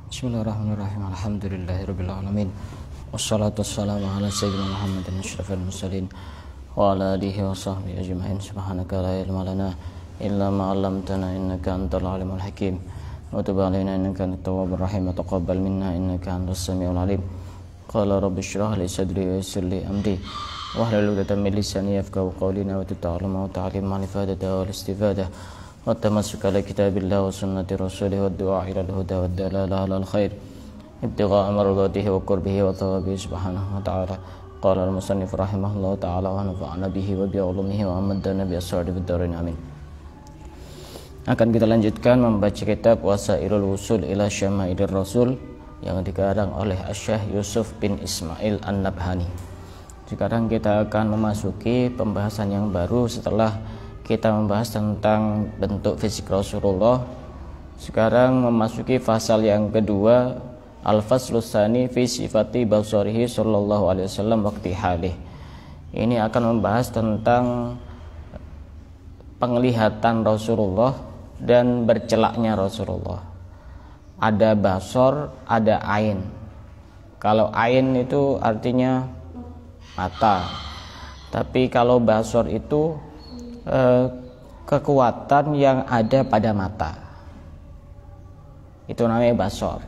Bismillahirrahmanirrahim. Alhamdulillahirabbil alamin. Wassalatu wassalamu ala sayyidina Muhammadin asyrafil mursalin wa ala alihi wa sahbihi ajma'in. Subhanaka la ilma lana illa ma 'allamtana innaka antal alimul hakim. Wa tub 'alaina innaka antat tawwabur rahim wa taqabbal minna innaka antas samiul alim. Qala rabbi shrah li sadri wa yassir li amri wahlul 'uqdatam min lisani yafqahu qawli wa ta'allama wa ta'lim ma'rifata wal istifadah. والتمسك على كتاب الله وسنة رسوله والدعاء إلى الهدى والدلالة على الخير ابتغاء مرضاته وقربه وثوابه سبحانه وتعالى. قال المصنف رحمه الله تعالى ونفعنا به وبعلومه وأمدنا بأسراره في الدارين آمين. Akan kita lanjutkan membaca kitab Wasailul Wusul ila Syamailir Rasul yang dikarang oleh Syekh Yusuf bin Ismail An-Nabhani. Sekarang kita akan memasuki pembahasan yang baru setelah kita membahas tentang bentuk fisik Rasulullah. Sekarang memasuki fasal yang kedua, al-faslus tsani fi sifati basarihi sallallahu alaihi wasallam waqti halih. Ini akan membahas tentang penglihatan Rasulullah dan bercelaknya Rasulullah. Ada basar, ada ain. Kalau ain itu artinya mata. Tapi kalau basar itu kekuatan yang ada pada mata, itu namanya basar.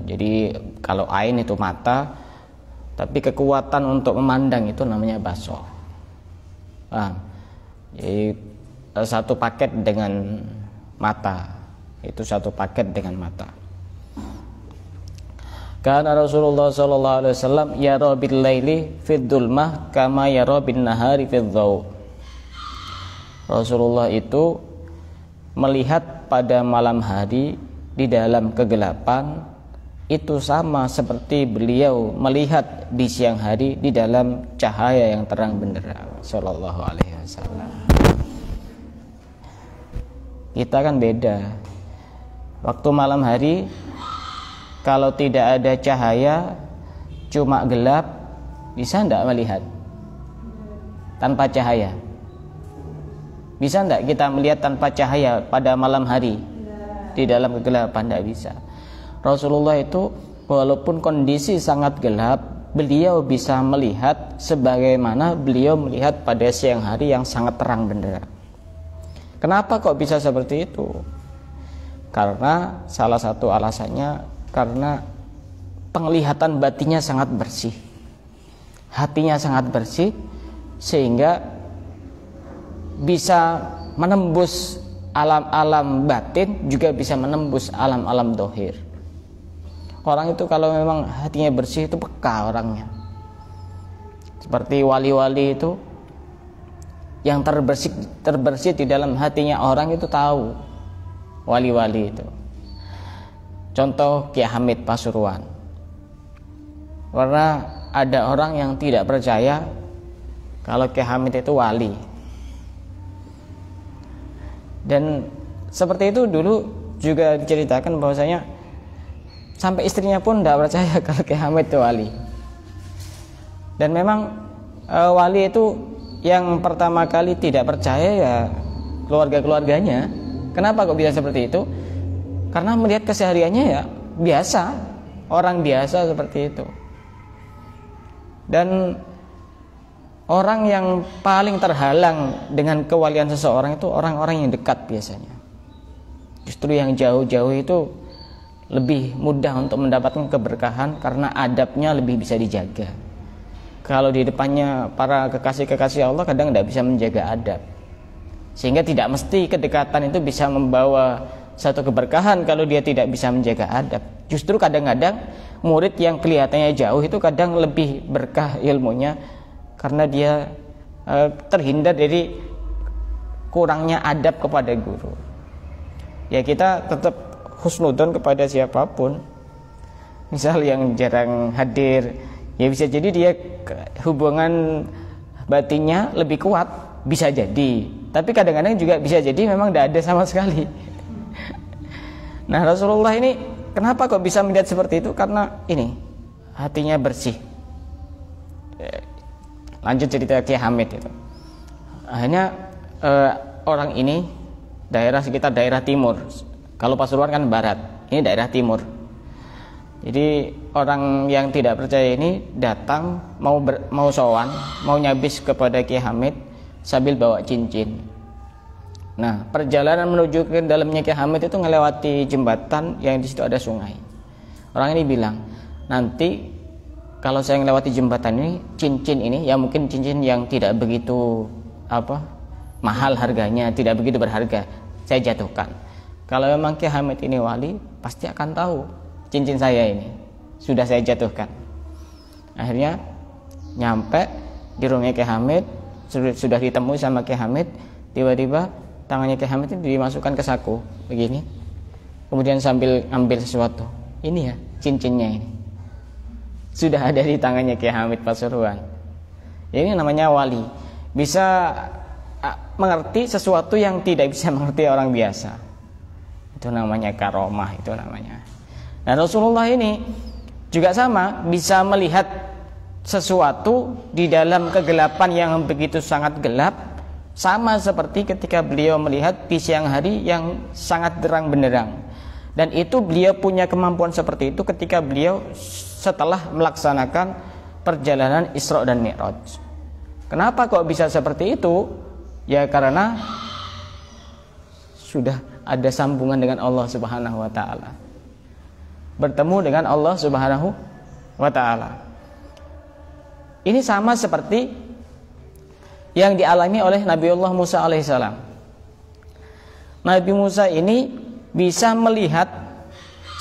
Jadi kalau ain itu mata, tapi kekuatan untuk memandang itu namanya basar. Jadi satu paket dengan mata, itu satu paket dengan mata. Karena Rasulullah sallallahu alaihi wasallam yara bil laili fid dhulmah kama yara bin nahari fid dhaw. Rasulullah itu melihat pada malam hari di dalam kegelapan itu sama seperti beliau melihat di siang hari di dalam cahaya yang terang benderang sallallahu alaihi wasallam. Kita kan beda. Waktu malam hari kalau tidak ada cahaya, cuma gelap, bisa enggak melihat? Tanpa cahaya. Bisa enggak kita melihat tanpa cahaya pada malam hari? Di dalam kegelapan enggak bisa. Rasulullah itu walaupun kondisi sangat gelap, beliau bisa melihat sebagaimana beliau melihat pada siang hari yang sangat terang benderang. Kenapa kok bisa seperti itu? Karena salah satu alasannya karena penglihatan batinnya sangat bersih, hatinya sangat bersih, sehingga bisa menembus alam-alam batin, juga bisa menembus alam-alam dohir. Orang itu kalau memang hatinya bersih itu peka orangnya. Seperti wali-wali itu yang terbersih di dalam hatinya orang itu tahu wali-wali itu. Contoh Kiai Hamid Pasuruan. Karena ada orang yang tidak percaya kalau Kiai Hamid itu wali. Dan seperti itu dulu juga diceritakan bahwasanya sampai istrinya pun tidak percaya kalau Kiai Hamid itu wali. Dan memang wali itu yang pertama kali tidak percaya ya keluarga-keluarganya. Kenapa kok bisa seperti itu? Karena melihat kesehariannya ya biasa, orang biasa seperti itu. Dan orang yang paling terhalang dengan kewalian seseorang itu orang-orang yang dekat biasanya. Justru yang jauh-jauh itu lebih mudah untuk mendapatkan keberkahan karena adabnya lebih bisa dijaga. Kalau di depannya para kekasih-kekasih Allah kadang tidak bisa menjaga adab, sehingga tidak mesti kedekatan itu bisa membawa satu keberkahan kalau dia tidak bisa menjaga adab. Justru kadang-kadang murid yang kelihatannya jauh itu kadang lebih berkah ilmunya karena dia terhindar dari kurangnya adab kepada guru. Ya kita tetap husnudon kepada siapapun. Misal yang jarang hadir, ya bisa jadi dia hubungan batinnya lebih kuat, bisa jadi. Tapi kadang-kadang juga bisa jadi memang tidak ada sama sekali. Nah Rasulullah ini kenapa kok bisa melihat seperti itu? Karena ini hatinya bersih. Lanjut cerita Kiai Hamid itu. Akhirnya orang ini daerah sekitar daerah timur. Kalau Pasuruan kan barat. Ini daerah timur. Jadi orang yang tidak percaya ini datang mau sowan, mau nyabis kepada Kiai Hamid sambil bawa cincin. Nah, perjalanan menuju ke dalamnya Kiai Hamid itu melewati jembatan yang di situ ada sungai. Orang ini bilang, nanti kalau saya melewati jembatan ini, cincin ini, ya mungkin cincin yang tidak begitu mahal harganya, tidak begitu berharga, saya jatuhkan. Kalau memang Kiai Hamid ini wali, pasti akan tahu cincin saya ini sudah saya jatuhkan. Akhirnya nyampe di rumahnya Kiai Hamid, sudah ditemui sama Kiai Hamid. Tiba-tiba tangannya Kiai Hamid itu dimasukkan ke saku begini, kemudian sambil ambil sesuatu. Ini ya cincinnya, ini sudah ada di tangannya Kiai Hamid Pasuruan. Ini namanya wali, bisa mengerti sesuatu yang tidak bisa mengerti orang biasa. Itu namanya karomah, itu namanya. Nah, Rasulullah ini juga sama, bisa melihat sesuatu di dalam kegelapan yang begitu sangat gelap, sama seperti ketika beliau melihat di siang hari yang sangat terang benderang. Dan itu beliau punya kemampuan seperti itu ketika beliau setelah melaksanakan perjalanan Isra dan Mi'raj. Kenapa kok bisa seperti itu? Ya karena sudah ada sambungan dengan Allah Subhanahu wa taala. Bertemu dengan Allah Subhanahu wa taala. Ini sama seperti yang dialami oleh Nabiullah Musa alaihissalam. Nabi Musa ini bisa melihat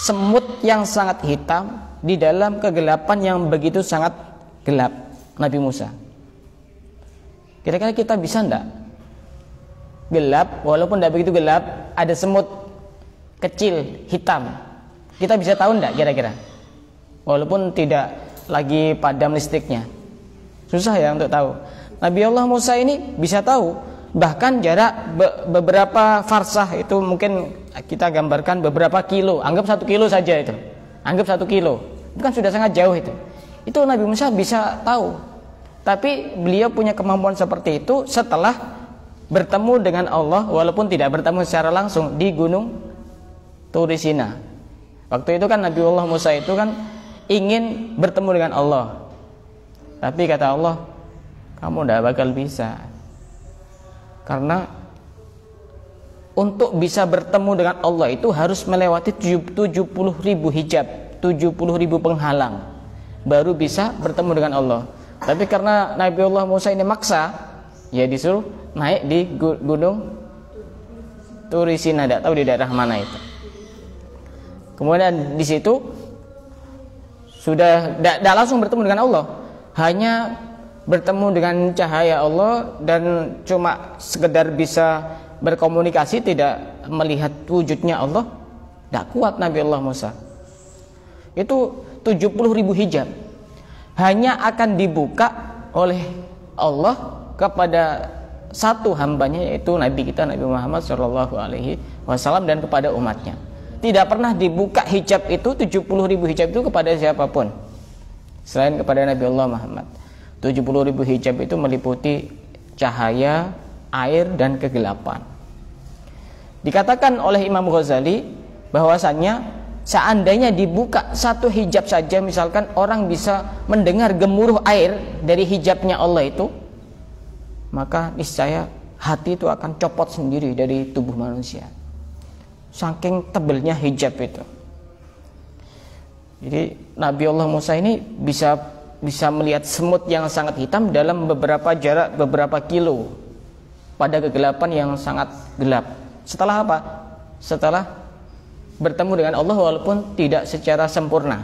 semut yang sangat hitam di dalam kegelapan yang begitu sangat gelap. Nabi Musa, kira-kira kita bisa enggak? Gelap, walaupun tidak begitu gelap, ada semut kecil hitam, kita bisa tahu enggak kira-kira? Walaupun tidak lagi padam listriknya, susah ya untuk tahu. Nabi Allah Musa ini bisa tahu, bahkan jarak beberapa farsah, itu mungkin kita gambarkan beberapa kilo, anggap 1 kilo saja itu, anggap 1 kilo, itu kan sudah sangat jauh itu Nabi Musa bisa tahu. Tapi beliau punya kemampuan seperti itu setelah bertemu dengan Allah, walaupun tidak bertemu secara langsung di gunung Turisina. Waktu itu kan Nabi Allah Musa itu kan ingin bertemu dengan Allah, tapi kata Allah, kamu tidak bakal bisa, karena untuk bisa bertemu dengan Allah itu harus melewati 70.000 hijab, 70.000 penghalang, baru bisa bertemu dengan Allah. Tapi karena Nabi Allah Musa ini maksa, ya disuruh naik di gunung Turisina, tidak tahu di daerah mana itu. Kemudian di situ sudah tidak langsung bertemu dengan Allah, hanya bertemu dengan cahaya Allah dan cuma sekedar bisa berkomunikasi, tidak melihat wujudnya Allah. Tidak kuat Nabi Allah Musa. Itu 70.000 hijab hanya akan dibuka oleh Allah kepada satu hambanya, yaitu Nabi kita Nabi Muhammad SAW, dan kepada umatnya. Tidak pernah dibuka hijab itu, 70.000 hijab itu kepada siapapun selain kepada Nabi Allah Muhammad. 70.000 hijab itu meliputi cahaya, air, dan kegelapan. Dikatakan oleh Imam Ghazali bahwasannya seandainya dibuka satu hijab saja, misalkan orang bisa mendengar gemuruh air dari hijabnya Allah itu, maka niscaya hati itu akan copot sendiri dari tubuh manusia, saking tebalnya hijab itu. Jadi Nabi Allah Musa ini bisa melihat semut yang sangat hitam dalam beberapa jarak, beberapa kilo, pada kegelapan yang sangat gelap. Setelah apa? Setelah bertemu dengan Allah walaupun tidak secara sempurna.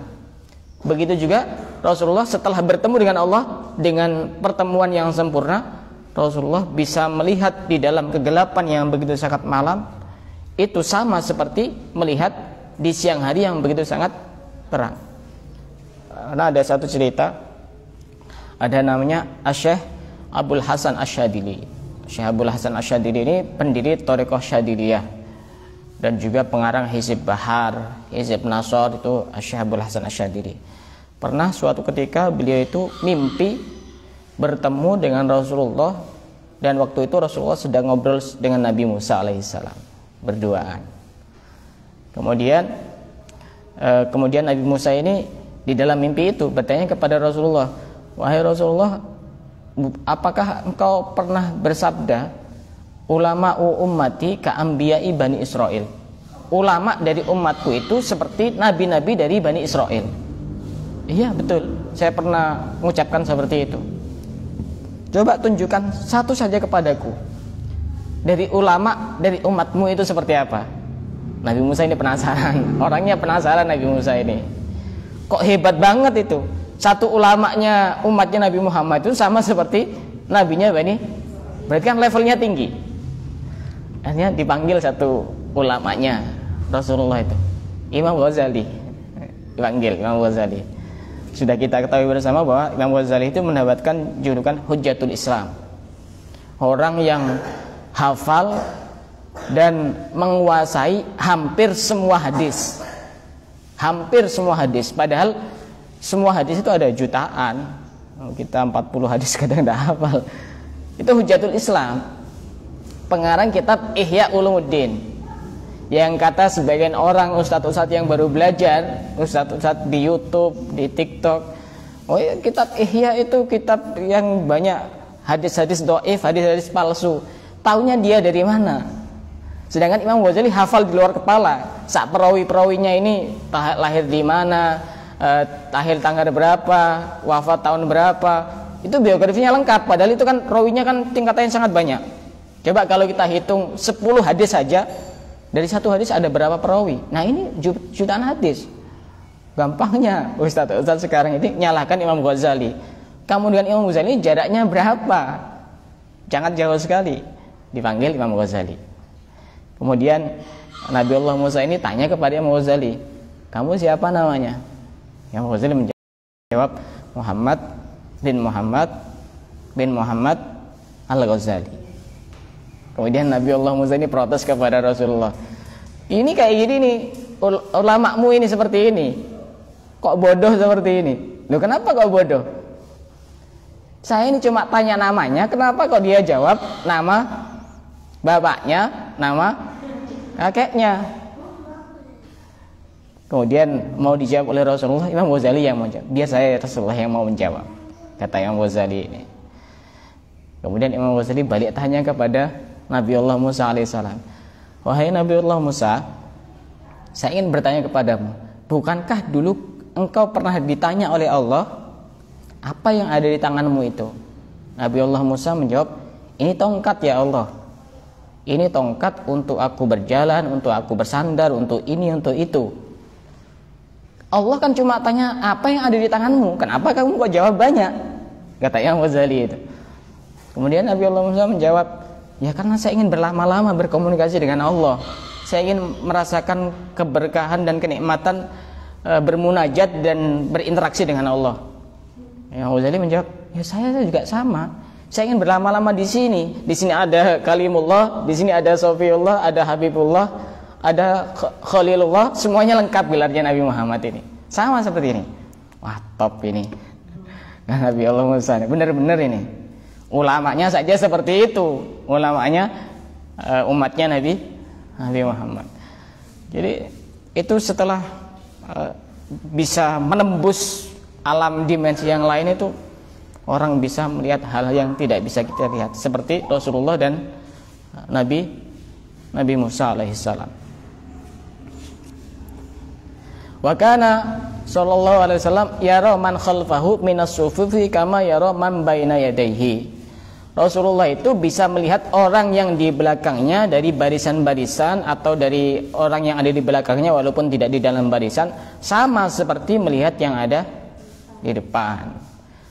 Begitu juga Rasulullah setelah bertemu dengan Allah dengan pertemuan yang sempurna, Rasulullah bisa melihat di dalam kegelapan yang begitu sangat malam, itu sama seperti melihat di siang hari yang begitu sangat terang. Karena ada satu cerita, ada namanya Syekh Abdul Hasan Asyadili. Syekh Abdul Hasan Asyadili ini pendiri Thariqah Syadiliyah dan juga pengarang Hizib Bahar, Hizib Nasor, itu Syekh Abdul Hasan Asyadili. Pernah suatu ketika beliau itu mimpi bertemu dengan Rasulullah, dan waktu itu Rasulullah sedang ngobrol dengan Nabi Musa alaihissalam berduaan. Kemudian Kemudian Nabi Musa ini di dalam mimpi itu bertanya kepada Rasulullah, wahai Rasulullah, apakah engkau pernah bersabda, ulama'u ummati ka'ambiya'i Bani Israel, ulama dari umatku itu seperti nabi-nabi dari Bani Israel. Iya betul, saya pernah mengucapkan seperti itu. Coba tunjukkan satu saja kepadaku dari ulama dari umatmu itu seperti apa. Nabi Musa ini penasaran, orangnya penasaran Nabi Musa ini. Kok hebat banget itu. Satu ulamanya umatnya Nabi Muhammad itu sama seperti nabinya Bani. Berarti kan levelnya tinggi. Akhirnya dipanggil satu ulamanya Rasulullah itu, Imam Ghazali. Dipanggil Imam Ghazali. Sudah kita ketahui bersama bahwa Imam Ghazali itu mendapatkan julukan Hujjatul Islam. Orang yang hafal dan menguasai hampir semua hadis. Hampir semua hadis. Padahal semua hadis itu ada jutaan. Kita 40 hadis kadang tidak hafal. Itu Hujjatul Islam, pengarang kitab Ihya Ulumuddin. Yang kata sebagian orang, ustadz-ustadz yang baru belajar, ustadz-ustadz di YouTube, di TikTok, oh ya, kitab Ihya itu kitab yang banyak hadis-hadis dhaif, hadis-hadis palsu. Taunya dia dari mana? Sedangkan Imam Ghazali hafal di luar kepala. Sak perawi-perawinya ini lahir di mana, lahir tanggal berapa, wafat tahun berapa, itu biografinya lengkap. Padahal itu kan perawinya kan tingkatannya sangat banyak. Coba kalau kita hitung 10 hadis saja, dari satu hadis ada berapa perawi? Nah ini jutaan hadis. Gampangnya Ustadz sekarang ini nyalahkan Imam Ghazali. Kamu dengan Imam Ghazali jaraknya berapa? Jangan jauh sekali. Dipanggil Imam Ghazali. Kemudian Nabi Allah Musa ini tanya kepada Imam Ghazali, kamu siapa namanya? Imam Ghazali menjawab, Muhammad bin Muhammad Al-Ghazali. Kemudian Nabi Allah Musa ini protes kepada Rasulullah, ini kayak gini nih, ulamamu ini seperti ini, kok bodoh seperti ini? Loh kenapa kok bodoh? Saya ini cuma tanya namanya, kenapa kok dia jawab nama bapaknya, nama kakeknya? Kemudian mau dijawab oleh Rasulullah, Imam Ghazali yang mau jawab. Biar saya Rasulullah yang mau menjawab, kata Imam Ghazali ini. Kemudian Imam Ghazali balik tanya kepada Nabi Allah Musa alaihissalam, wahai Nabi Allah Musa, saya ingin bertanya kepadamu, bukankah dulu engkau pernah ditanya oleh Allah apa yang ada di tanganmu itu? Nabi Allah Musa menjawab, ini tongkat ya Allah, ini tongkat untuk aku berjalan, untuk aku bersandar, untuk ini, untuk itu. Allah kan cuma tanya apa yang ada di tanganmu, kenapa kamu kok jawab banyak? Kata Imam Ghazali itu. Kemudian Nabi Allah Musa menjawab, ya karena saya ingin berlama-lama berkomunikasi dengan Allah. Saya ingin merasakan keberkahan dan kenikmatan bermunajat dan berinteraksi dengan Allah. Imam Ghazali menjawab, ya saya juga sama. Saya ingin berlama-lama di sini. Di sini ada Kalimullah, di sini ada Sofiullah, ada Habibullah, ada Khalilullah, semuanya lengkap gelarnya Nabi Muhammad ini. Sama seperti ini. Wah, top ini. Nah, Nabi Allah Musa, benar-benar ini. Ulamanya saja seperti itu. Ulamanya umatnya Nabi Muhammad. Jadi itu setelah bisa menembus alam dimensi yang lain itu, orang bisa melihat hal yang tidak bisa kita lihat, seperti Rasulullah dan Nabi Musa alaihissalam. Wa kana sallallahu alaihi wasallam yara man khalfahu minas sufufi kama yara man baina yadayhi. Rasulullah itu bisa melihat orang yang di belakangnya dari barisan-barisan atau dari orang yang ada di belakangnya walaupun tidak di dalam barisan, sama seperti melihat yang ada di depan.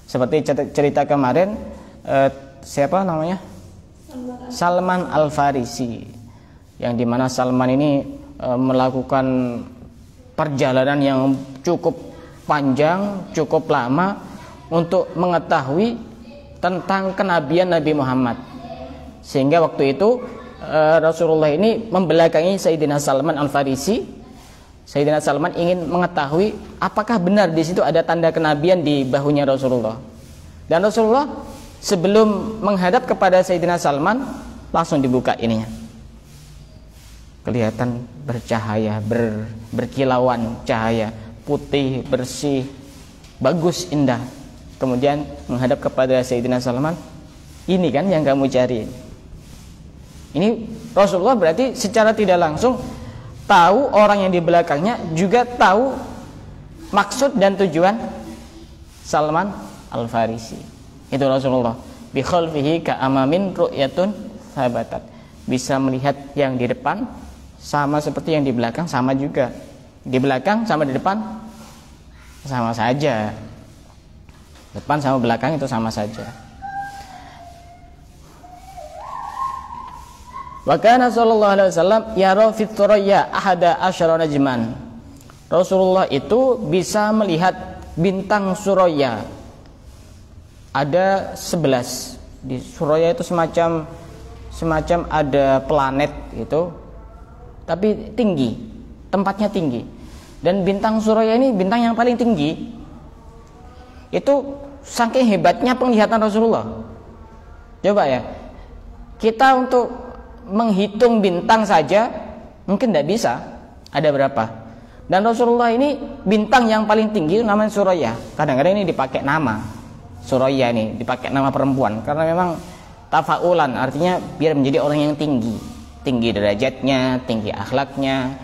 Seperti cerita kemarin, siapa namanya? Salman Al-Farisi, yang dimana Salman ini melakukan perjalanan yang cukup panjang, cukup lama untuk mengetahui tentang kenabian Nabi Muhammad. Sehingga waktu itu Rasulullah ini membelakangi Sayyidina Salman Al-Farisi. Sayyidina Salman ingin mengetahui apakah benar di situ ada tanda kenabian di bahunya Rasulullah. Dan Rasulullah sebelum menghadap kepada Sayyidina Salman langsung dibuka ininya. kelihatan bercahaya, berkilauan cahaya, putih, bersih, bagus, indah. Kemudian menghadap kepada Sayyidina Salman, ini kan yang kamu cari. Ini Rasulullah berarti secara tidak langsung tahu orang yang di belakangnya, juga tahu maksud dan tujuan Salman Al-Farisi. Itu Rasulullah. Bi khalfihi ka amamin ru'yatun sahabatat. Bisa melihat yang di depan sama seperti yang di belakang, sama juga. Di belakang sama di depan sama saja. Depan sama belakang itu sama saja. Wa kana sallallahu alaihi wasallam yara fit thuraya ahada asyara najman. Rasulullah itu bisa melihat bintang Suraya. Ada 11. Di Suraya itu semacam ada planet itu, tapi tinggi, tempatnya tinggi. Dan bintang Suraya ini bintang yang paling tinggi. Itu saking hebatnya penglihatan Rasulullah. Coba ya, kita untuk menghitung bintang saja mungkin tidak bisa. Ada berapa? Dan Rasulullah ini bintang yang paling tinggi namanya Suraya. Kadang-kadang ini dipakai nama Suraya, ini dipakai nama perempuan karena memang tafaulan, artinya biar menjadi orang yang tinggi, tinggi derajatnya, tinggi akhlaknya,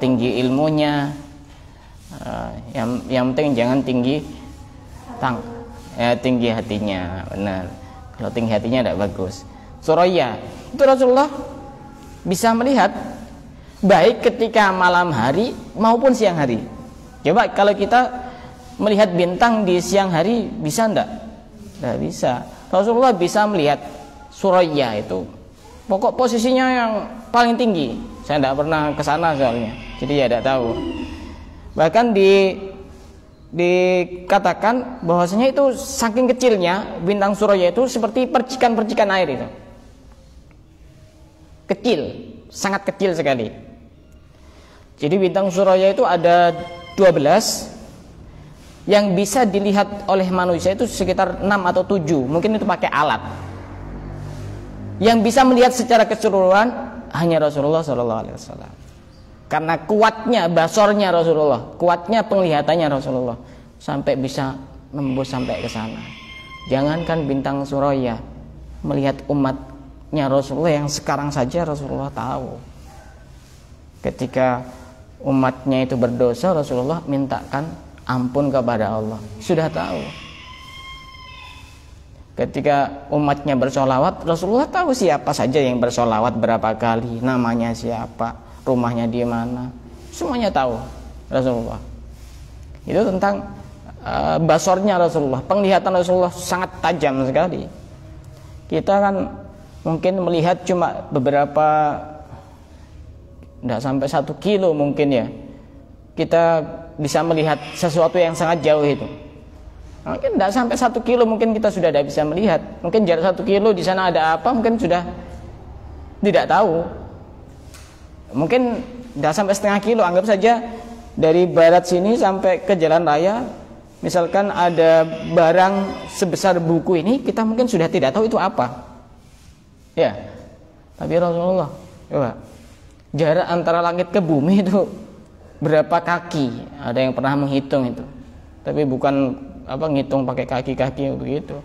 tinggi ilmunya. Yang penting jangan tinggi tinggi hatinya. Benar, kalau tinggi hatinya tidak bagus. Suraya itu Rasulullah bisa melihat baik ketika malam hari maupun siang hari. Coba kalau kita melihat bintang di siang hari bisa enggak? Tidak bisa. Rasulullah bisa melihat Suraya itu pokok posisinya yang paling tinggi. Saya tidak pernah ke sana soalnya, jadi ya tidak tahu. Bahkan dikatakan bahwasanya itu saking kecilnya bintang Suraya itu seperti percikan-percikan air itu. Kecil, sangat kecil sekali. Jadi bintang Suraya itu ada 12 yang bisa dilihat oleh manusia itu sekitar 6 atau 7, mungkin itu pakai alat. Yang bisa melihat secara keseluruhan hanya Rasulullah SAW. Karena kuatnya basornya Rasulullah, kuatnya penglihatannya Rasulullah sampai bisa nembus sampai ke sana. Jangankan bintang Suraya, melihat umatnya Rasulullah yang sekarang saja Rasulullah tahu. Ketika umatnya itu berdosa, Rasulullah mintakan ampun kepada Allah, sudah tahu. Ketika umatnya bersolawat, Rasulullah tahu siapa saja yang bersolawat berapa kali, namanya siapa, rumahnya di mana, semuanya tahu Rasulullah. Itu tentang basornya Rasulullah, penglihatan Rasulullah sangat tajam sekali. Kita kan mungkin melihat cuma beberapa, tidak sampai 1 kilo mungkin ya, kita bisa melihat sesuatu yang sangat jauh itu. Mungkin tidak sampai 1 kilo mungkin kita sudah tidak bisa melihat. Mungkin jarak 1 kilo di sana ada apa mungkin sudah tidak tahu. Mungkin tidak sampai setengah kilo, anggap saja dari barat sini sampai ke jalan raya, misalkan ada barang sebesar buku ini, kita mungkin sudah tidak tahu itu apa. Ya, tapi Rasulullah, coba jarak antara langit ke bumi itu berapa kaki? Ada yang pernah menghitung itu. Tapi bukan ngitung pakai kaki-kaki begitu.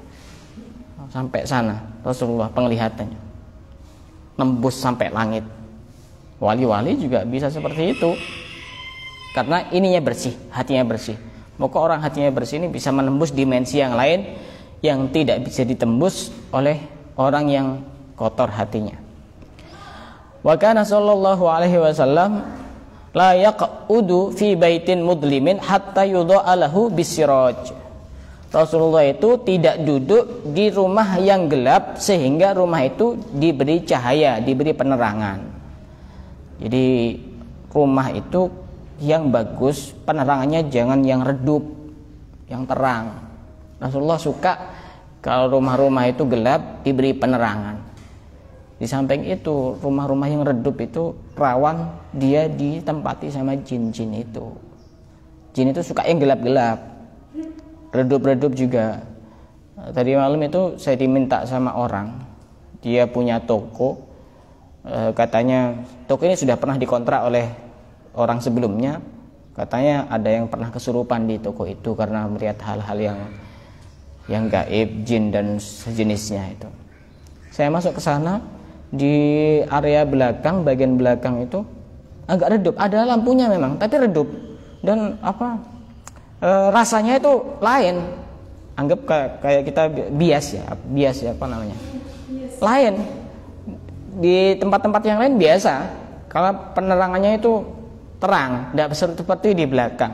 Sampai sana Rasulullah penglihatannya nembus sampai langit. Wali-wali juga bisa seperti itu. Karena ininya bersih, hatinya bersih. Maka orang hatinya bersih ini bisa menembus dimensi yang lain yang tidak bisa ditembus oleh orang yang kotor hatinya. Wa kana sallallahu alaihi wasallam la yaqudu fi baitin mudlimin hatta yudha'a lahu bisiraj. Rasulullah itu tidak duduk di rumah yang gelap sehingga rumah itu diberi cahaya, diberi penerangan. Jadi rumah itu yang bagus, penerangannya jangan yang redup, yang terang. Rasulullah suka kalau rumah-rumah itu gelap diberi penerangan. Di samping itu, rumah-rumah yang redup itu rawan dia ditempati sama jin-jin itu. Jin itu suka yang gelap-gelap, redup-redup juga. Tadi malam itu saya diminta sama orang, dia punya toko Katanya toko ini sudah pernah dikontrak oleh orang sebelumnya. Katanya ada yang pernah kesurupan di toko itu karena melihat hal-hal yang gaib, jin dan sejenisnya itu. Saya masuk ke sana, di area belakang, bagian belakang itu agak redup, ada lampunya memang, tapi redup. Dan rasanya itu lain. Anggap kayak kita bias ya apa namanya? Lain. Di tempat-tempat yang lain biasa, kalau penerangannya itu terang, tidak seperti di belakang.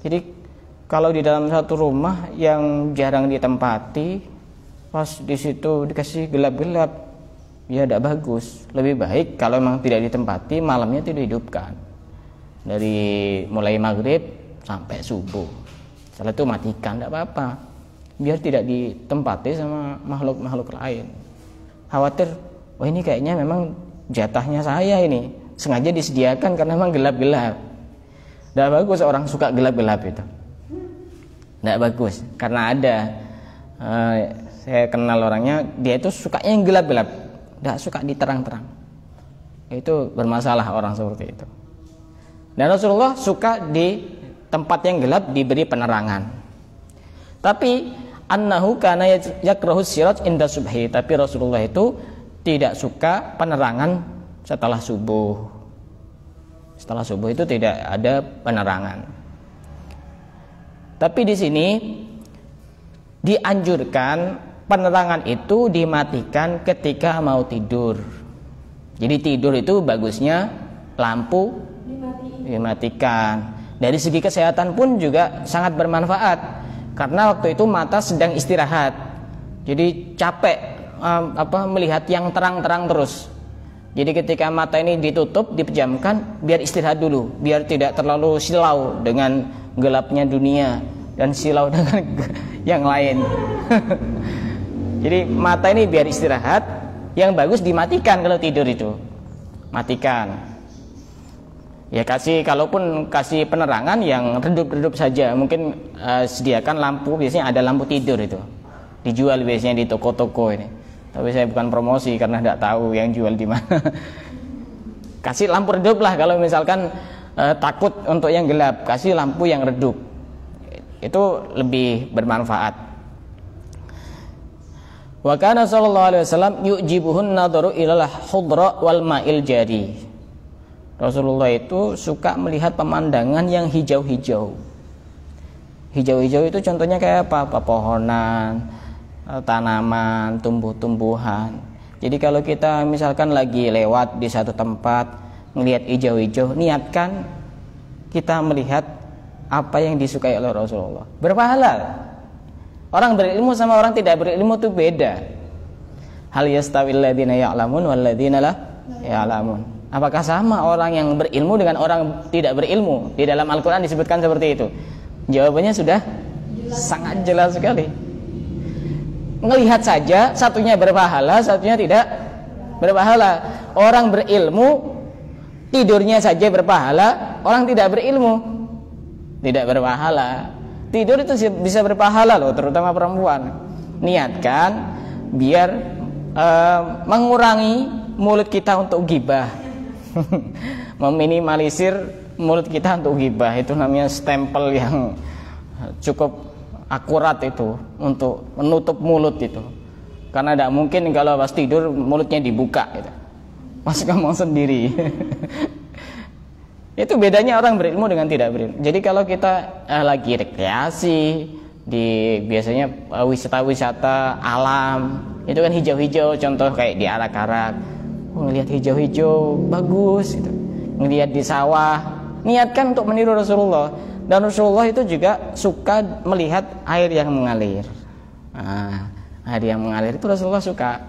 Jadi kalau di dalam satu rumah yang jarang ditempati, pas di situ dikasih gelap-gelap, ya tidak bagus. Lebih baik kalau memang tidak ditempati, malamnya itu dihidupkan. Dari mulai maghrib sampai subuh. Setelah itu matikan, tidak apa-apa. Biar tidak ditempati sama makhluk-makhluk lain. Khawatir, wah ini kayaknya memang jatahnya saya ini. Sengaja disediakan karena memang gelap-gelap. Tidak bagus orang suka gelap-gelap itu. Tidak bagus, karena ada saya kenal orangnya, dia itu sukanya yang gelap-gelap, tidak suka diterang-terang. Itu bermasalah orang seperti itu. Dan Rasulullah suka di tempat yang gelap diberi penerangan. Tapi annahu kana yakrahu siraj inda subhi, tapi Rasulullah itu tidak suka penerangan setelah subuh. Setelah subuh itu tidak ada penerangan. Tapi di sini dianjurkan penerangan itu dimatikan ketika mau tidur. Jadi tidur itu bagusnya lampu dimatikan. Dari segi kesehatan pun juga sangat bermanfaat, karena waktu itu mata sedang istirahat. Jadi capek melihat yang terang-terang terus. Jadi ketika mata ini ditutup, dipejamkan, biar istirahat dulu, biar tidak terlalu silau dengan gelapnya dunia dan silau dengan yang lain. Jadi mata ini biar istirahat, yang bagus dimatikan kalau tidur itu. Matikan. Ya kalaupun kasih penerangan yang redup-redup saja, mungkin sediakan lampu, biasanya ada lampu tidur itu. Dijual biasanya di toko-toko ini. Tapi saya bukan promosi karena tidak tahu yang jual di mana. Kasih lampu redup lah kalau misalkan takut untuk yang gelap, kasih lampu yang redup. Itu lebih bermanfaat. Wa kana sallallahu alaihi wasallam yujibuhun nadharu ilal khudra wal ma'il jari. Rasulullah itu suka melihat pemandangan yang hijau-hijau. Hijau-hijau itu contohnya kayak apa? Pepohonan, tanaman, tumbuh-tumbuhan. Jadi kalau kita misalkan lagi lewat di satu tempat, melihat hijau-hijau, niatkan kita melihat apa yang disukai oleh Rasulullah. Berpahala. Orang berilmu sama orang tidak berilmu itu beda. Hal yastawil ladzina ya'lamun wal ladzina la ya'lamun. Apakah sama orang yang berilmu dengan orang tidak berilmu? Di dalam Al-Quran disebutkan seperti itu. Jawabannya sudah sangat jelas sekali. Melihat saja, satunya berpahala, satunya tidak berpahala. Orang berilmu, tidurnya saja berpahala. Orang tidak berilmu, tidak berpahala. Tidur itu bisa berpahala loh, terutama perempuan. Niatkan biar mengurangi mulut kita untuk ghibah. Meminimalisir mulut kita untuk ghibah. Itu namanya stempel yang cukup akurat itu untuk menutup mulut itu. Karena tidak mungkin kalau pas tidur mulutnya dibuka gitu. Pas ngomong sendiri. Itu bedanya orang berilmu dengan tidak berilmu. Jadi kalau kita lagi rekreasi di biasanya wisata-wisata alam, itu kan hijau-hijau, contoh kayak di Arak-Arak. Ngelihat hijau-hijau bagus gitu. Ngelihat di sawah, niatkan untuk meniru Rasulullah. Dan Rasulullah itu juga suka melihat air yang mengalir. Air yang mengalir itu Rasulullah suka.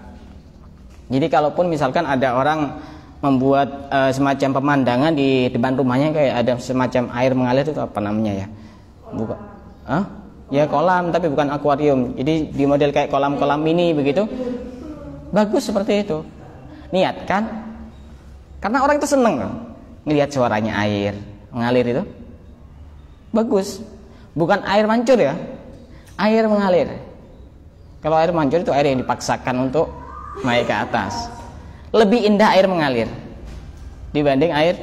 Jadi kalaupun misalkan ada orang membuat semacam pemandangan di depan rumahnya, kayak ada semacam air mengalir, itu apa namanya ya? Bukan? Ya kolam, tapi bukan akuarium. Jadi di model kayak kolam-kolam mini begitu. Bagus seperti itu. Niatkan, karena orang itu seneng melihat suaranya air mengalir itu. Bagus. Bukan air mancur ya, air mengalir. Kalau air mancur itu air yang dipaksakan untuk naik ke atas. lebih indah air mengalir dibanding air.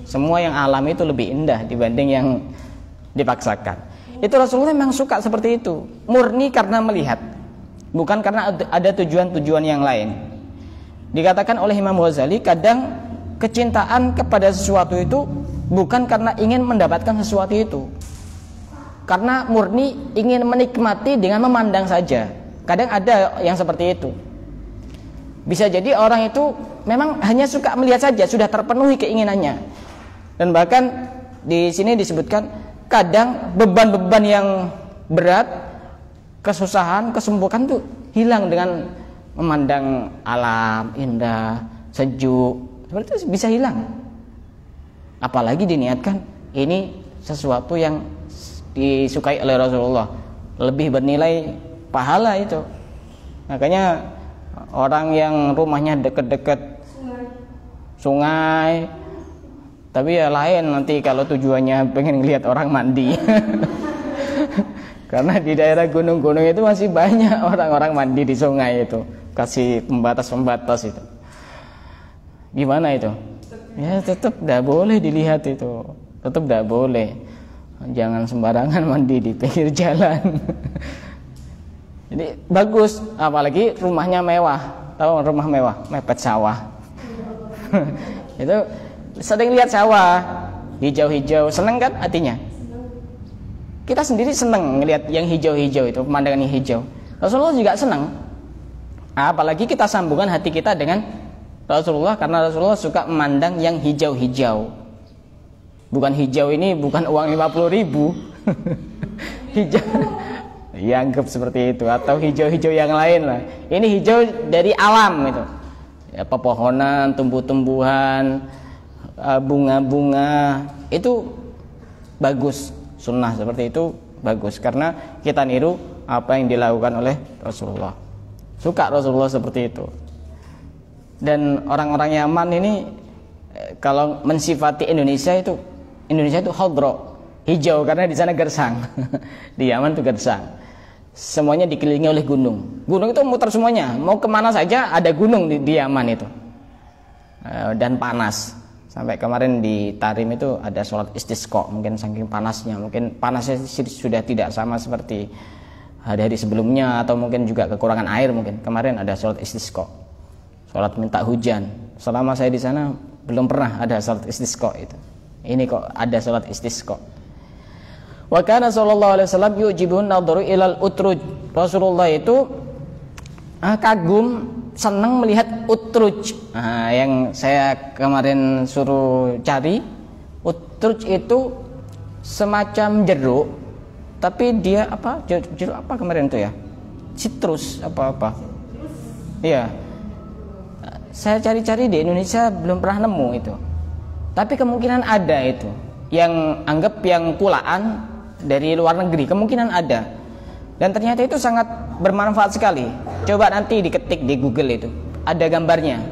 Semua yang alami itu lebih indah dibanding yang dipaksakan. Itu Rasulullah memang suka seperti itu, murni karena melihat, bukan karena ada tujuan-tujuan yang lain. Dikatakan oleh Imam Ghazali, kadang kecintaan kepada sesuatu itu bukan karena ingin mendapatkan sesuatu itu, karena murni ingin menikmati dengan memandang saja. Kadang ada yang seperti itu. Bisa jadi orang itu memang hanya suka melihat saja, sudah terpenuhi keinginannya. Dan bahkan di sini disebutkan kadang beban-beban yang berat, kesusahan, kesembuhan itu hilang dengan memandang alam indah, sejuk. Seperti itu bisa hilang. Apalagi diniatkan ini sesuatu yang disukai oleh Rasulullah, lebih bernilai pahala itu. Makanya orang yang rumahnya dekat-dekat sungai, tapi ya lain nanti kalau tujuannya pengen lihat orang mandi. Karena di daerah gunung-gunung itu masih banyak orang-orang mandi di sungai itu, kasih pembatas-pembatas itu. Gimana itu? Ya tetap tidak boleh dilihat itu, tetap tidak boleh. Jangan sembarangan mandi di pinggir jalan. Jadi bagus, apalagi rumahnya mewah. Tahu rumah mewah, mepet sawah. Itu sering lihat sawah hijau-hijau, seneng kan hatinya? Kita sendiri seneng ngelihat yang hijau-hijau itu, pemandangan yang hijau. Rasulullah juga senang. Apalagi kita sambungkan hati kita dengan Rasulullah, karena Rasulullah suka memandang yang hijau-hijau. Bukan hijau ini bukan uang 50.000. Hijau ya anggap seperti itu, atau hijau-hijau yang lain lah. Ini hijau dari alam itu. Ya, pepohonan, tumbuh-tumbuhan, bunga-bunga, itu bagus. Sunnah seperti itu bagus karena kita niru apa yang dilakukan oleh Rasulullah. Suka Rasulullah seperti itu. Dan orang-orang Yaman ini kalau mensifati Indonesia itu khadra, hijau, karena di sana gersang. Di Yaman itu gersang. Semuanya dikelilingi oleh gunung. Gunung itu muter semuanya, mau kemana saja ada gunung di Yaman itu. Dan panas. Sampai kemarin di Tarim itu ada sholat istisqa, mungkin saking panasnya, mungkin panasnya sudah tidak sama seperti hari sebelumnya, atau mungkin juga kekurangan air. Mungkin kemarin ada sholat istisqa, sholat minta hujan. Selama saya di sana belum pernah ada sholat istisqa itu. Ini kok ada sholat istisqa. Wa kana sallallahu alaihi wasallam yu'jibun nadharu ilal utruj. Rasulullah itu kagum, senang melihat utruj. Yang saya kemarin suruh cari, utruj itu semacam jeruk, tapi dia apa? Jeruk apa kemarin itu ya? Citrus apa? Iya. Saya cari-cari di Indonesia belum pernah nemu itu. Tapi kemungkinan ada itu. Yang anggap yang pulaan dari luar negeri, kemungkinan ada. Dan ternyata itu sangat bermanfaat sekali. Coba nanti diketik di Google itu, ada gambarnya.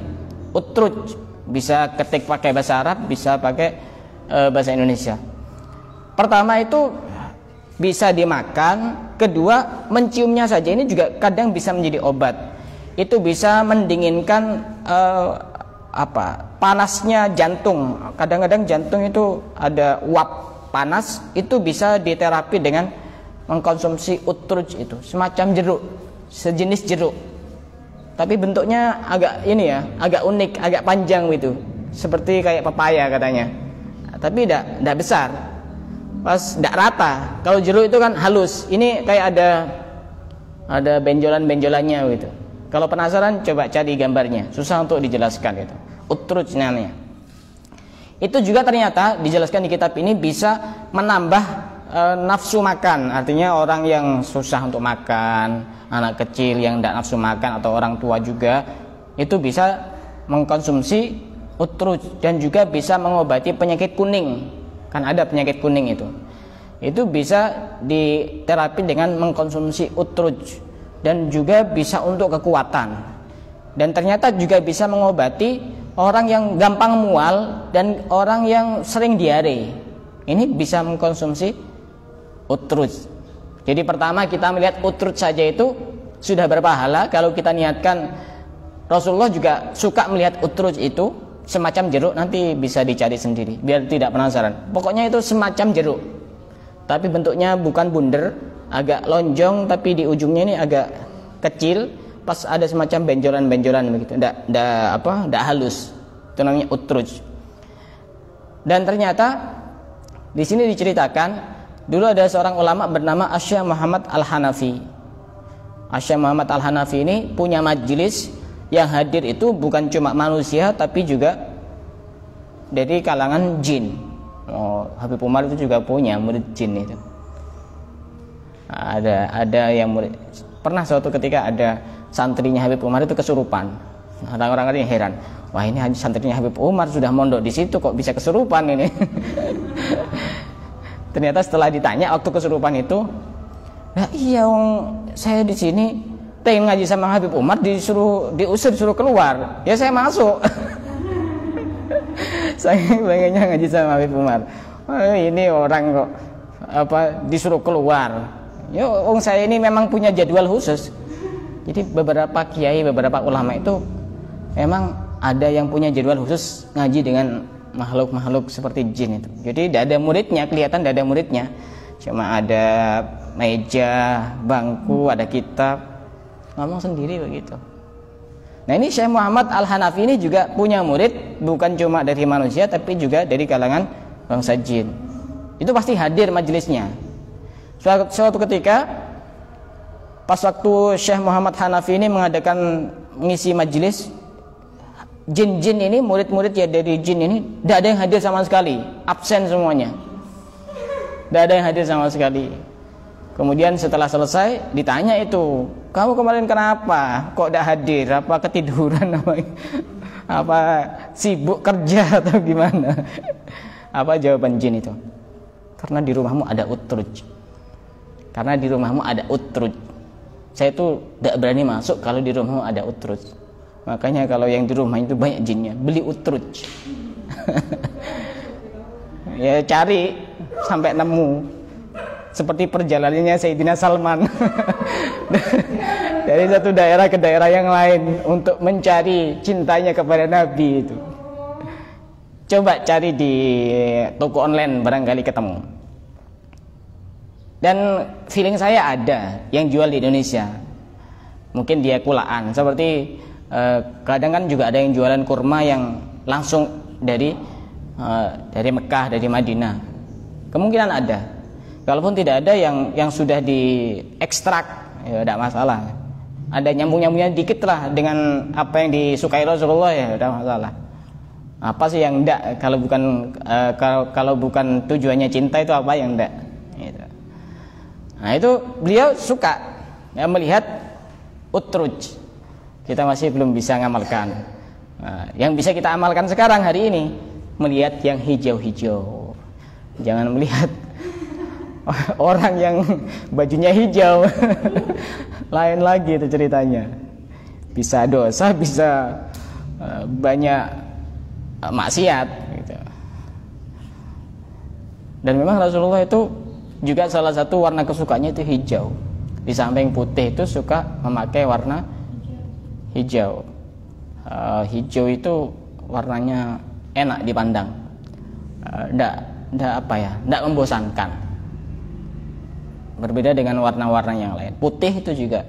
Utruj, bisa ketik pakai bahasa Arab, bisa pakai bahasa Indonesia. Pertama itu bisa dimakan, kedua menciumnya saja ini juga kadang bisa menjadi obat. Itu bisa mendinginkan panasnya jantung. Kadang-kadang jantung itu ada uap panas, itu bisa diterapi dengan mengkonsumsi utruj itu, semacam jeruk, sejenis jeruk. Tapi bentuknya agak unik, agak panjang gitu. Seperti kayak pepaya katanya. Tapi tidak besar. Pas tidak rata. Kalau jeruk itu kan halus. Ini kayak ada benjolan-benjolannya gitu. Kalau penasaran coba cari gambarnya. Susah untuk dijelaskan gitu. Utruj namanya. Itu juga ternyata dijelaskan di kitab ini bisa menambah nafsu makan. Artinya orang yang susah untuk makan, anak kecil yang tidak nafsu makan, atau orang tua juga, itu bisa mengkonsumsi utruj. Dan juga bisa mengobati penyakit kuning. Kan ada penyakit kuning itu bisa diterapi dengan mengkonsumsi utruj. Dan juga bisa untuk kekuatan. Dan ternyata juga bisa mengobati orang yang gampang mual dan orang yang sering diare. Ini bisa mengkonsumsi utruj. Jadi pertama kita melihat utruj saja itu sudah berpahala kalau kita niatkan Rasulullah juga suka melihat utruj itu semacam jeruk, nanti bisa dicari sendiri biar tidak penasaran. Pokoknya itu semacam jeruk, tapi bentuknya bukan bundar, agak lonjong, tapi di ujungnya ini agak kecil, pas ada semacam benjolan-benjolan begitu, ndak halus. Itu namanya utruj. Dan ternyata di sini diceritakan dulu ada seorang ulama bernama Asy-Syaikh Muhammad Al-Hanafi. Asy-Syaikh Muhammad Al-Hanafi ini punya majelis yang hadir itu bukan cuma manusia tapi juga dari kalangan jin. Habib Umar itu juga punya murid jin itu. Ada yang murid. Pernah suatu ketika ada santrinya Habib Umar itu kesurupan. Orang-orang yang heran, wah ini santrinya Habib Umar sudah mondok di situ kok bisa kesurupan ini. Ternyata setelah ditanya waktu kesurupan itu, nah iya saya di sini pengen ngaji sama Habib Umar, diusir keluar, ya saya masuk. Saya pengennya ngaji sama Habib Umar, ini orang kok disuruh keluar. Ya saya ini memang punya jadwal khusus. Jadi beberapa kiai, beberapa ulama itu memang ada yang punya jadwal khusus ngaji dengan makhluk-makhluk seperti jin itu. Jadi tidak ada muridnya, kelihatan tidak ada muridnya, cuma ada meja, bangku, ada kitab, ngomong sendiri begitu. Nah ini Syekh Muhammad Al-Hanafi ini juga punya murid, bukan cuma dari manusia tapi juga dari kalangan bangsa jin. Itu pasti hadir majelisnya. Suatu ketika pas waktu Syekh Muhammad Hanafi ini mengisi majelis, jin-jin ini, murid-murid ya dari jin ini, tidak ada yang hadir sama sekali, absen semuanya, tidak ada yang hadir sama sekali. Kemudian setelah selesai ditanya itu, kamu kemarin kenapa kok tidak hadir, apa ketiduran, apa sibuk kerja atau gimana? Apa jawaban jin itu? Karena di rumahmu ada utruj. Karena di rumahmu ada utruj. Saya itu tidak berani masuk kalau di rumahmu ada utruj. Makanya kalau yang di rumah itu banyak jinnya, beli utruj. Ya cari sampai nemu. Seperti perjalanannya Sayyidina Salman dari satu daerah ke daerah yang lain untuk mencari cintanya kepada Nabi itu. Coba cari di toko online, barangkali ketemu. Dan feeling saya ada yang jual di Indonesia. Mungkin dia kulaan, seperti kadang kan juga ada yang jualan kurma yang langsung dari Mekah, dari Madinah. Kemungkinan ada. Kalaupun tidak ada yang sudah diekstrak, ya tidak masalah. Ada nyambung-nyambungnya dikit lah dengan apa yang disukai Rasulullah, ya tidak masalah. Apa sih yang tidak? Kalau bukan tujuannya cinta itu apa yang tidak? Gitu. Nah itu beliau suka ya, melihat utruj. Kita masih belum bisa ngamalkan. Nah, yang bisa kita amalkan sekarang hari ini, melihat yang hijau-hijau. Jangan melihat orang yang bajunya hijau. Lain lagi itu ceritanya. Bisa dosa, bisa banyak maksiat gitu. Dan memang Rasulullah itu juga salah satu warna kesukaannya itu hijau. Di samping putih itu suka memakai warna hijau. Hijau itu warnanya enak dipandang. Nggak membosankan. Berbeda dengan warna-warna yang lain. Putih itu juga.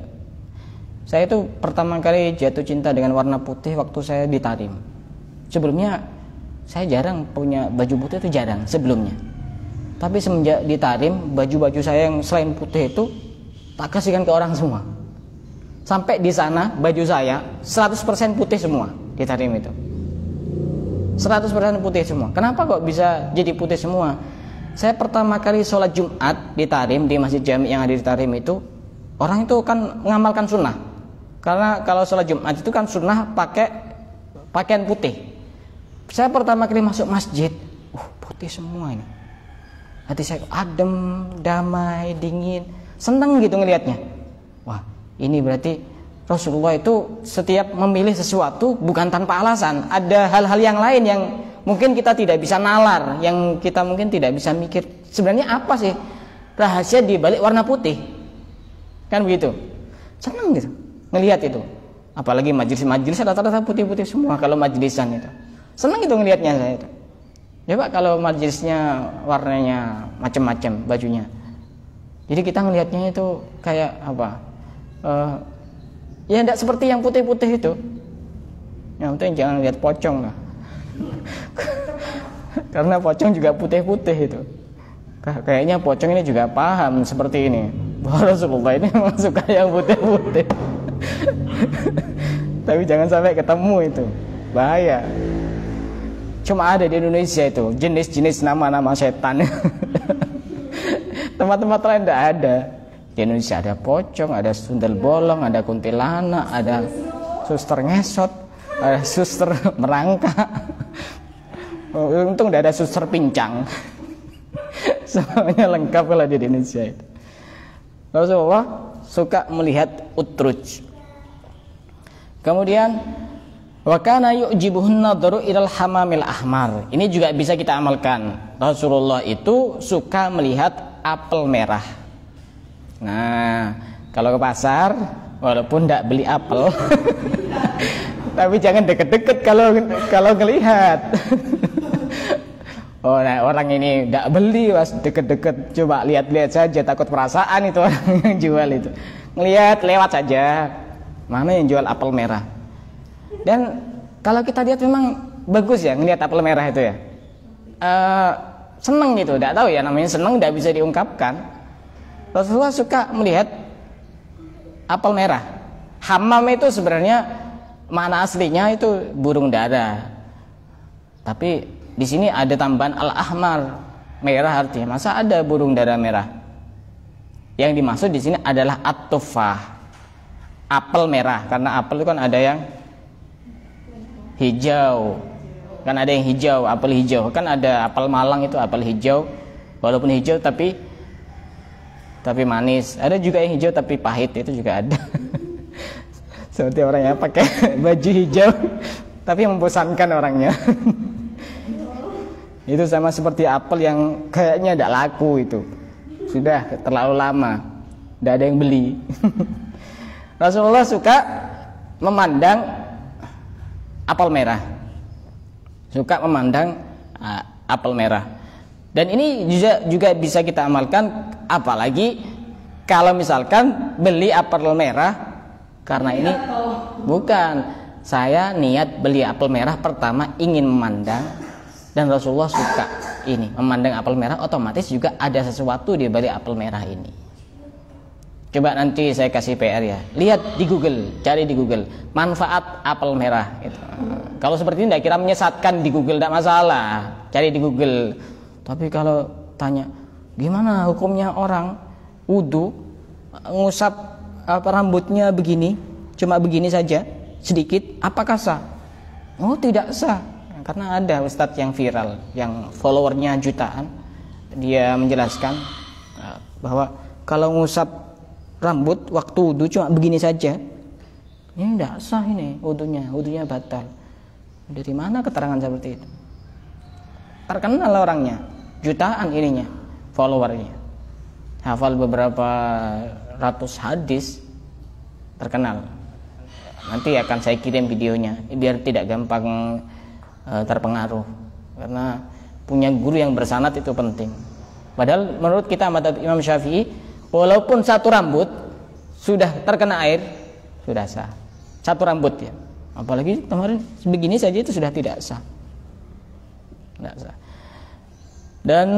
Saya itu pertama kali jatuh cinta dengan warna putih waktu saya di Tarim. Sebelumnya saya jarang punya baju putih, itu jarang sebelumnya. Tapi semenjak di Tarim, baju-baju saya yang selain putih itu tak kasihkan ke orang semua. Sampai di sana baju saya 100% putih semua di Tarim itu. 100% putih semua. Kenapa kok bisa jadi putih semua? Saya pertama kali sholat Jumat di Tarim, di Masjid Jami yang ada di Tarim itu, orang itu kan mengamalkan sunnah. Karena kalau sholat Jumat itu kan sunnah pakai pakaian putih. Saya pertama kali masuk masjid, putih semua ini. Hati saya adem, damai, dingin, senang gitu ngelihatnya. Wah, ini berarti Rasulullah itu setiap memilih sesuatu bukan tanpa alasan. Ada hal-hal yang lain yang mungkin kita tidak bisa nalar, yang kita mungkin tidak bisa mikir. Sebenarnya apa sih rahasia di balik warna putih? Kan begitu. Senang gitu ngelihat itu. Apalagi majelis rata-rata putih-putih semua kalau majelisan itu. Senang itu ngelihatnya saya itu. Coba kalau majelisnya warnanya macam-macam bajunya. Jadi kita ngelihatnya itu kayak apa? Ya tidak seperti yang putih-putih itu. Yang penting jangan lihat pocong lah. Karena pocong juga putih-putih itu. Kayaknya pocong ini juga paham seperti ini. Bahwa Rasulullah ini memang suka yang putih-putih. Tapi jangan sampai ketemu itu. Bahaya. Cuma ada di Indonesia itu jenis-jenis nama-nama setan. Tempat-tempat lain tidak ada. Di Indonesia ada pocong, ada sundel bolong, ada kuntilanak, ada suster ngesot, ada suster merangkak. Untung tidak ada suster pincang. Semuanya lengkap kalau di Indonesia itu. Rasulullah suka melihat utruj. Kemudian wa kana yu'jibuhun nadharu ilal hamamil ahmar. Ini juga bisa kita amalkan. Rasulullah itu suka melihat apel merah. Nah, kalau ke pasar walaupun tidak beli apel tapi jangan deket-deket kalau ngelihat. Oh, nah, orang ini tidak beli pas deket-deket, coba lihat-lihat saja, takut perasaan itu orang yang jual itu. Ngelihat lewat saja. Mana yang jual apel merah? Dan kalau kita lihat memang bagus ya ngelihat apel merah itu ya. Seneng gitu, tidak tahu ya namanya seneng, tidak bisa diungkapkan. Rasulullah suka melihat apel merah. Hamam itu sebenarnya mana aslinya itu burung dara. Tapi di sini ada tambahan al-ahmar, merah artinya. Masa ada burung dara merah? Yang dimaksud di sini adalah at-tufah. Apel merah, karena apel itu kan ada yang hijau, kan ada yang hijau, apel hijau, kan ada apel Malang itu apel hijau, walaupun hijau tapi manis. Ada juga yang hijau tapi pahit, itu juga ada. Seperti orang yang pakai baju hijau tapi membosankan orangnya. Itu sama seperti apel yang kayaknya tidak laku itu, sudah terlalu lama, tidak ada yang beli. Rasulullah suka memandang apel merah, suka memandang apel merah. Dan ini juga bisa kita amalkan, apalagi kalau misalkan beli apel merah karena ini bukan saya niat beli apel merah pertama ingin memandang, dan Rasulullah suka ini memandang apel merah, otomatis juga ada sesuatu di balik apel merah ini. Coba nanti saya kasih PR ya, lihat di Google, cari di Google manfaat apel merah gitu. Kalau seperti ini tidak kira menyesatkan di Google, tidak masalah, cari di Google. Tapi kalau tanya gimana hukumnya orang wudu ngusap rambutnya begini, cuma begini saja sedikit, apakah sah? Oh, tidak sah. Karena ada ustadz yang viral, yang followernya jutaan, dia menjelaskan bahwa kalau ngusap rambut waktu wudu cuma begini saja, ini tidak sah, ini wudunya batal. Dari mana keterangan seperti itu? Terkenal orangnya, jutaan ininya, followernya, hafal beberapa ratus hadis, terkenal. Nanti akan saya kirim videonya biar tidak gampang terpengaruh, karena punya guru yang bersanad itu penting. Padahal menurut kita mazhab Imam Syafi'i, walaupun satu rambut sudah terkena air sudah sah, satu rambut ya, apalagi kemarin begini saja itu sudah tidak sah. Dan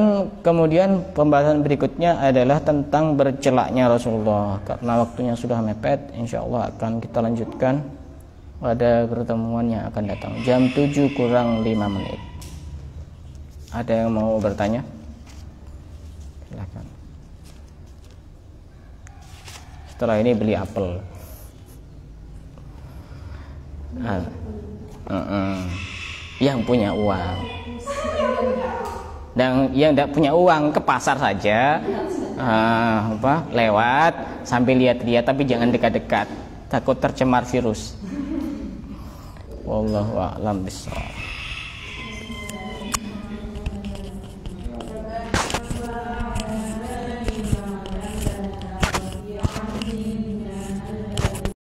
kemudian pembahasan berikutnya adalah tentang bercelaknya Rasulullah. Karena waktunya sudah mepet, insya Allah akan kita lanjutkan pada pertemuan yang akan datang, jam 7 kurang 5 menit. Ada yang mau bertanya? Silakan. Setelah ini beli apel. Yang punya uang. Dan yang tidak punya uang ke pasar saja, lewat sambil lihat-lihat, tapi jangan dekat-dekat, takut tercemar virus. Wallahu a'lam bishawab.